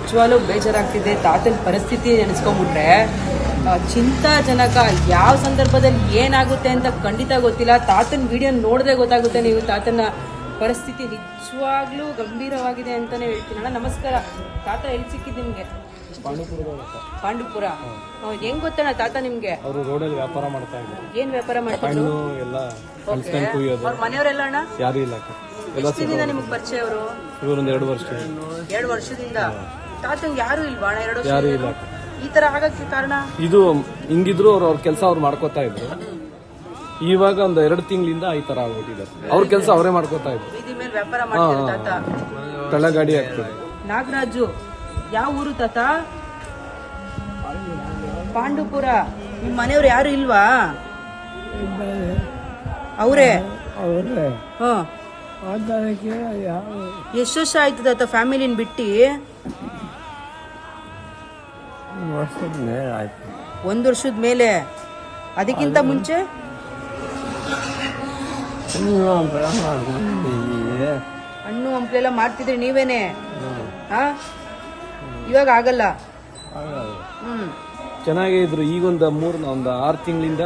ನಿಜವಾಗ್ಲೂ ಬೇಜಾರಾಗ್ತಿದೆ. ತಾತನ ಪರಿಸ್ಥಿತಿ ನೆನೆಸ್ಕೊಂಡ್ಬಿಟ್ರೆ ಚಿಂತಾಜನಕ. ಯಾವ ಸಂದರ್ಭದಲ್ಲಿ ಏನಾಗುತ್ತೆ ಅಂತ ಖಂಡಿತ ಗೊತ್ತಿಲ್ಲ. ತಾತನ ವಿಡಿಯೋ ನೋಡಿದ್ರೆ ಗೊತ್ತಾಗುತ್ತೆ. ನೀವು ತಾತನ ಪರಿಸ್ಥಿತಿ ನಿಜವಾಗ್ಲೂ ಗಂಭೀರವಾಗಿದೆ ಅಂತಾನೆ ಹೇಳ್ತೀನಣ್ಣ. ನಮಸ್ಕಾರ ತಾತ. ಎಲ್ಲಿ ಸಿಕ್ಕಿದ್ ನಿಮ್ಗೆ? ಪಾಂಡುಪುರ. ಹೆಂಗ್ ಗೊತ್ತಣ್ಣ ತಾತ ನಿಮ್ಗೆ? ಅವರು ರೋಡಲ್ಲಿ ವ್ಯಾಪಾರ ಮಾಡ್ತಾ ಇದ್ರು. ಏನ್ ವ್ಯಾಪಾರ ಮಾಡ್ತಿದ್ರು? ಅವ್ರ ಮನೆಯವರೆಲ್ಲ ಅಣ್ಣ ಯಾರು ಇಲ್ಲ. ಎಷ್ಟಿಂದ ನಿಮ್ಗೆ ಪರಿಚಯ ಅವರು? ಇವರೊಂದು 2 ವರ್ಷ. 2 ವರ್ಷದಿಂದ ತಾತಂಗೆ ಯಾರು ಇಲ್ವಾ ಅಣ್ಣ? 2 ವರ್ಷ ಯಾರು ಇಲ್ಲ. ಈ ತರ ಆಗಕ್ಕೆ ಕಾರಣ? ಇದು ಹಿಂಗಿದ್ರು ಅವ್ರ ಕೆಲಸ ಅವ್ರು ಮಾಡ್ಕೋತಾ ಇದ್ರು. ಇವಾಗ ಒಂದು 2 ತಿಂಗಳಿಂದ ಈ ತರ ಆಗ್ಬಿಟ್ಟಿದ್ದಾರೆ. ಅವ್ರ ಕೆಲಸ ಅವರೇ ಮಾಡ್ಕೋತಾ ಇದ್ರು. ಬೀದಿ ಮೇಲೆ ವ್ಯಾಪಾರ ಮಾಡ್ತಿದ್ರು ತಾತ. ತಳ್ಳಗಾಡಿ ಆಗ್ತದೆ. ನಾಗರಾಜು ಯಾವ ಊರು ತಾತ? ಪಾಂಡುಪುರ. ನಿಮ್ ಮನೆಯವ್ರು ಯಾರು ಇಲ್ವಾ? ಅವರೇ. ಎಷ್ಟು ವರ್ಷ ಆಯ್ತು ತಾತ ಫ್ಯಾಮಿಲಿನ ಬಿಟ್ಟು? 1 ವರ್ಷದ ಮೇಲೆ. ಅದಕ್ಕಿಂತ ಮುಂಚೆ ಹಣ್ಣು ಹಂಪಲೆಲ್ಲ ಮಾಡ್ತಿದ್ರಿ ನೀವೇನೆ? ಇವಾಗ ಆಗಲ್ಲ. ಚೆನ್ನಾಗೇ ಇದ್ರು. ಈಗ ಒಂದು 6 ತಿಂಗಳಿಂದ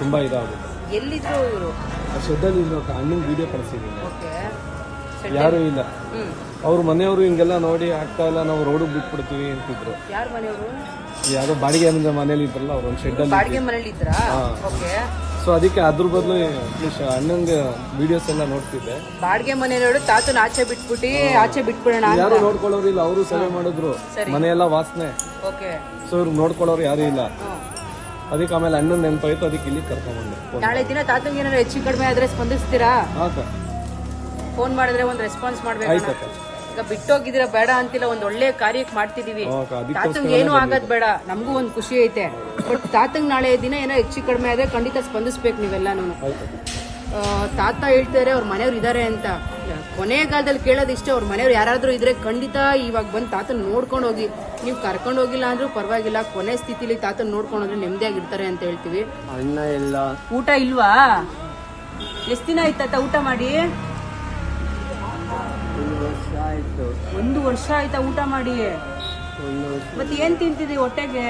ತುಂಬಾ ಇದಾಗುತ್ತೆ. ಎಲ್ಲಿದ್ರು ಇವರು? ಶೆಡ್ಡಲ್ಲಿ ಇದ್ರು. ಅಣ್ಣನ ವಿಡಿಯೋ ಕಳಿಸಿದ್ದೀನಿ. ಯಾರು ಇಲ್ಲ. ಅವ್ರ ಮನೆಯವರು ಹಿಂಗೆಲ್ಲ ನೋಡಿ ಆಗ್ತಾ ಇಲ್ಲ, ನಾವು ರೋಡಿಗೆ ಬಿಟ್ಬಿಡ್ತೀವಿ ಅಂತಿದ್ರು. ಯಾರ ಮನೆಯವರು? ಯಾರೋ ಬಾಡಿಗೆ ಮನೇಲಿ ಇದ್ರಲ್ಲ, ಅವ್ರ ಒಂದು ಶೆಡ್ ಬಾಡಿಗೆ ಮನೇಲಿ ಇದ್ರಾ? ಸೊ ಅದಕ್ಕೆ ಅದ್ರ ಬದಲು ಅಣ್ಣಂಗೆ ವಿಡಿಯೋಸ್ ಎಲ್ಲ ನೋಡ್ತಿದ್ದೆ. ಬಾಡಿಗೆ ಮನೆಯವರು ತಾತನ ಆಚೆ ಬಿಟ್ಬಿಡೋಣ. ಯಾರು ನೋಡ್ಕೊಳ್ಳೋರು ಇಲ್ಲ. ಅವರು ಸೇವೆ ಮಾಡಿದ್ರು. ಮನೆಯೆಲ್ಲ ವಾಸನೆ. ಸೊ ಇವ್ರು ನೋಡ್ಕೊಳ್ಳೋರು ಯಾರು ಇಲ್ಲ. ಅದಕ್ಕೆ ಆಮೇಲೆ ಅಣ್ಣನ ನೆನಪಾಯ್ತು. ಅದಕ್ಕೆ ಇಲ್ಲಿ ಕರ್ಕೊಂಡ್ಬಂದೆ. ನಾಳೆ ದಿನ ತಾತಂಗೆ ಏನಾದ್ರು ಹೆಚ್ಚು ಕಡಿಮೆ ಆದ್ರೆ ಸ್ಪಂದಿಸ್ತೀರಾ? ಫೋನ್ ಮಾಡಿದ್ರೆ ಒಂದು ರೆಸ್ಪಾನ್ಸ್ ಮಾಡ್ಬೇಕು. ಈಗ ಬಿಟ್ಟೋಗಿದ್ದೀರಾ ಬೇಡ ಅಂತಿಲ್ಲ, ಒಂದ್ ಒಳ್ಳೆ ಕಾರ್ಯಕ್ಕೆ ಮಾಡ್ತಿದೀವಿ. ತಾತಂಗ್ ಏನು ಆಗದ್ ಬೇಡ, ನಮಗೂ ಒಂದ್ ಖುಷಿ ಐತೆ. ಬಟ್ ತಾತಂಗ್ ನಾಳೆ ದಿನ ಏನೋ ಹೆಚ್ಚು ಕಡಿಮೆ ಆದ್ರೆ ಖಂಡಿತ ಸ್ಪಂದಿಸ್ಬೇಕು ನೀವೆಲ್ಲಾನು. ತಾತ ಹೇಳ್ತಾರೆ ಅವ್ರ ಮನೆಯವ್ರು ಇದಾರೆ ಅಂತ. ಕೊನೆಯ ಕಾಲದಲ್ಲಿ ಕೇಳೋದಿಷ್ಟೇ, ಅವ್ರ ಮನೆಯವ್ರು ಯಾರಾದ್ರೂ ಇದ್ರೆ ಖಂಡಿತ ಇವಾಗ ಬಂದು ತಾತನ್ ನೋಡ್ಕೊಂಡು ಹೋಗಿ. ನೀವು ಕರ್ಕೊಂಡು ಹೋಗಿಲ್ಲ ಅಂದ್ರೂ ಪರವಾಗಿಲ್ಲ, ಕೊನೆ ಸ್ಥಿತಿಲಿ ತಾತನ್ ನೋಡ್ಕೊಂಡು ಹೋದ್ರೆ ನೆಮ್ಮದಿಯಾಗಿರ್ತಾರೆ ಅಂತ ಹೇಳ್ತೀವಿ. ಅಣ್ಣ ಇಲ್ಲ. ಊಟ ಇಲ್ವಾ? ಎಷ್ಟ್ ದಿನ ಆಯ್ತು ತಾತ ಊಟ ಮಾಡಿ? 1 ವರ್ಷ ಆಯ್ತಾ ಊಟ ಮಾಡಿ? ಮತ್ತೆ ಏನ್ ತಿಂತಿದ್ರಿ ಹೊಟ್ಟೆಗೆ?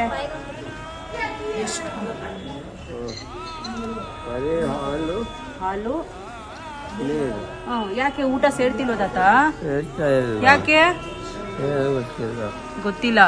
ಹಾಲು. ಯಾಕೆ ಊಟ ಸೇರ್ತಿಲ್ವ ತಾತ? ಯಾಕೆ ಗೊತ್ತಿಲ್ಲ.